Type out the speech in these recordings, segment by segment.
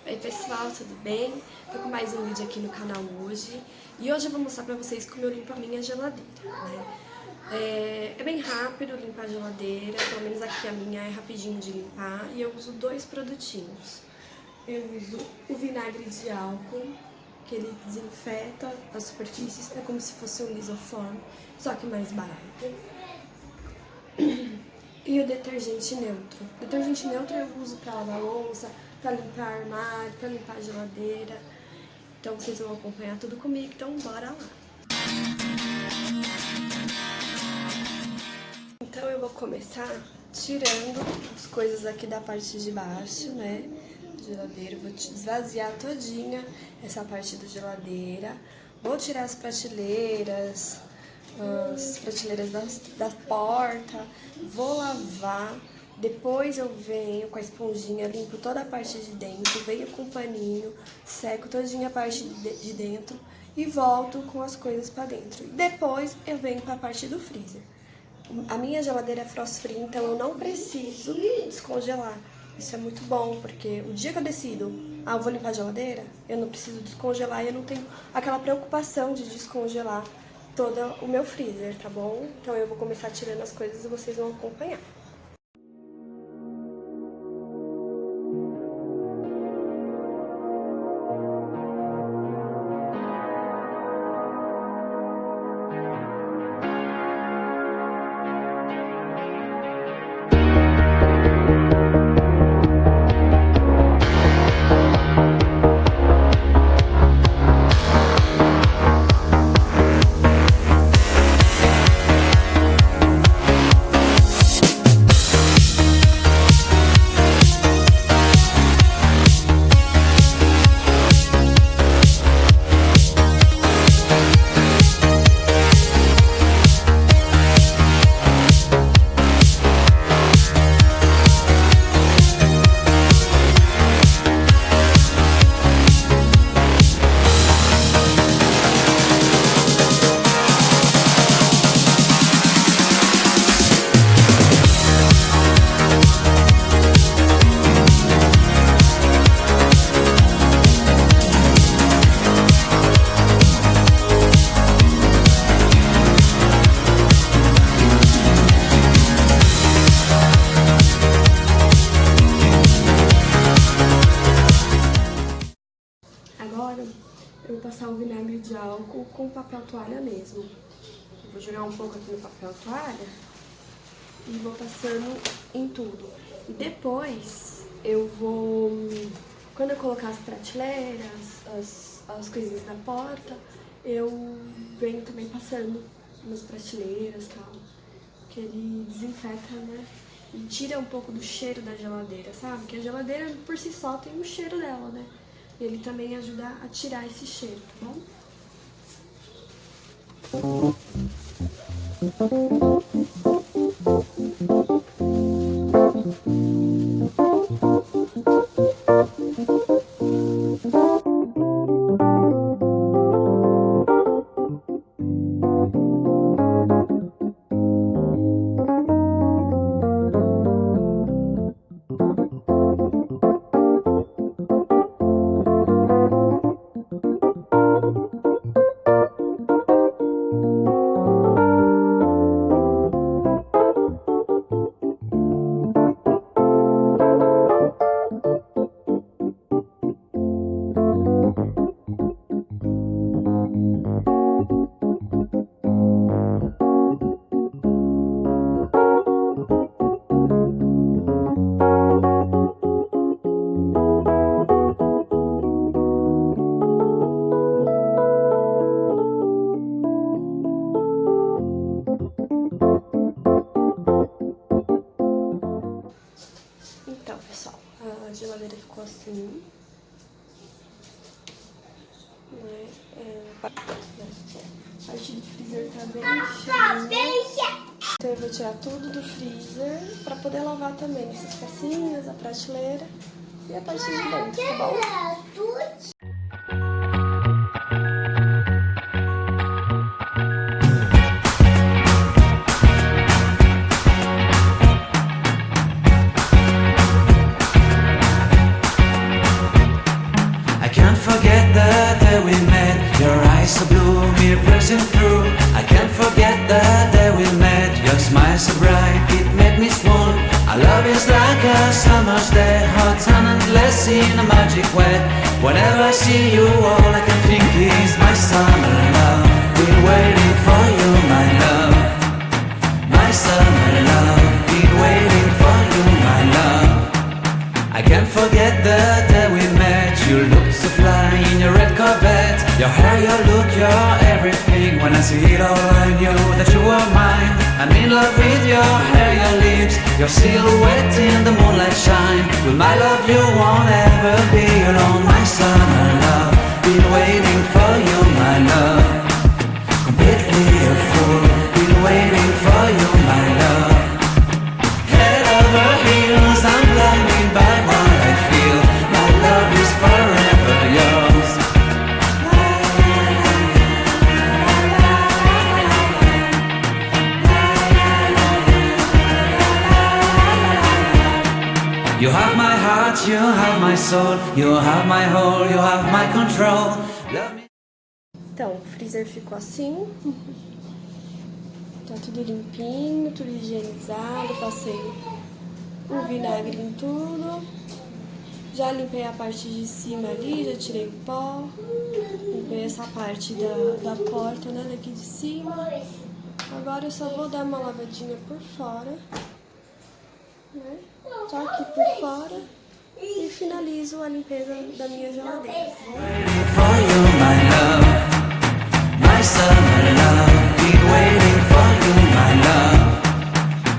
Oi pessoal, tudo bem? Tô com mais um vídeo aqui no canal hoje. E hoje eu vou mostrar pra vocês como eu limpo a minha geladeira, né? É bem rápido limpar a geladeira, pelo menos aqui a minha é rapidinho de limpar. E eu uso dois produtinhos. Eu uso o vinagre de álcool, que ele desinfeta as superfícies, é como se fosse um lisoforme, só que mais barato. E o detergente neutro. O detergente neutro eu uso pra lavar louça, pra limpar armário, pra limpar a geladeira. Então vocês vão acompanhar tudo comigo, então bora lá. Então eu vou começar tirando as coisas aqui da parte de baixo, né? Geladeira, vou esvaziar todinha essa parte da geladeira. Vou tirar as prateleiras da porta, vou lavar, depois eu venho com a esponjinha, limpo toda a parte de dentro, venho com o paninho, seco todinha a parte de dentro e volto com as coisas pra dentro. Depois eu venho pra parte do freezer. A minha geladeira é frost free, então eu não preciso descongelar. Isso é muito bom, porque o dia que eu decido, eu vou limpar a geladeira, eu não preciso descongelar e eu não tenho aquela preocupação de descongelar todo o meu freezer, tá bom? Então eu vou começar tirando as coisas e vocês vão acompanhar. Agora eu vou passar o vinagre de álcool com papel toalha mesmo. Eu vou jogar um pouco aqui no papel toalha e vou passando em tudo. E depois eu vou, quando eu colocar as prateleiras, as coisinhas na porta, eu venho também passando nas prateleiras e tal, que ele desinfeta, né? E tira um pouco do cheiro da geladeira, sabe? Que a geladeira por si só tem o cheiro dela, né? Ele também ajuda a tirar esse cheiro, tá bom? Então, pessoal, a geladeira ficou assim, né? A parte do freezer tá bem cheia. Então eu vou tirar tudo do freezer pra poder lavar também essas pecinhas, a prateleira e a parte de dentro, tá bom? breezing through. I can't forget the day we met. Your smile so bright, it made me swoon. Our love is like a summer's day, hot and endless in a magic way. Whenever I see you, all I can think is my summer love. Been waiting for you, my love. My summer love. Been waiting for you, my love. I can't forget the day we met. You looked so fly in your red Corvette. Your hair, your look, your everything. When I see it all, I knew that you were mine. I'm in love with your hair, your lips, your silhouette in the moonlight shine. With my love you won't ever be alone. My summer love, been waiting for you, my love. Completely a fool, been waiting for you, my love. Head over heels, I'm blinded by what I feel. My love is forever yours. You have my heart, you have my soul, you have my whole, you have my control. Love me. Então, o freezer ficou assim. Tá tudo limpinho, tudo higienizado. Passei o vinagre em tudo. Já limpei a parte de cima ali, já tirei o pó. Limpei essa parte da porta, né, daqui de cima. Agora eu só vou dar uma lavadinha por fora, né? Só aqui por fora. E finalizo a limpeza da minha geladeira. My summer love, been waiting for you, my love.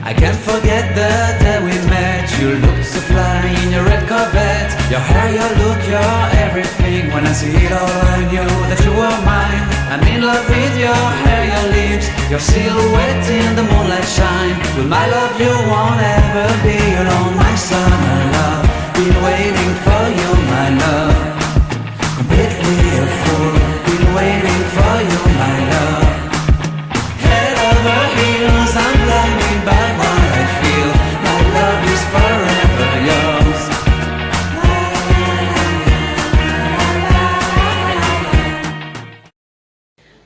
I can't forget the day we met. You looked so fly in your red Corvette. Your hair, your look, your everything. When I see it all, I knew that you were mine. I'm in love with your hair, your lips, your silhouette in the moonlight shine. With my love you won't ever be alone. My summer love, been waiting for you, my love. Completely a fool, been waiting for you, my love. Head over heels, I'm blinded by what I feel. My love is forever yours.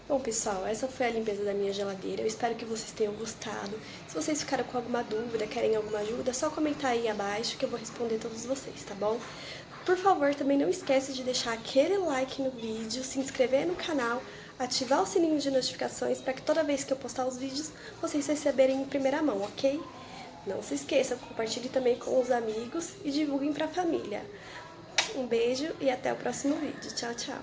Bom, pessoal, essa foi a limpeza da minha geladeira. Eu espero que vocês tenham gostado. Se vocês ficaram com alguma dúvida, querem alguma ajuda, é só comentar aí abaixo que eu vou responder todos vocês, tá bom? Por favor, também não esquece de deixar aquele like no vídeo, se inscrever no canal, ativar o sininho de notificações para que toda vez que eu postar os vídeos, vocês receberem em primeira mão, ok? Não se esqueça, compartilhe também com os amigos e divulguem para a família. Um beijo e até o próximo vídeo. Tchau, tchau!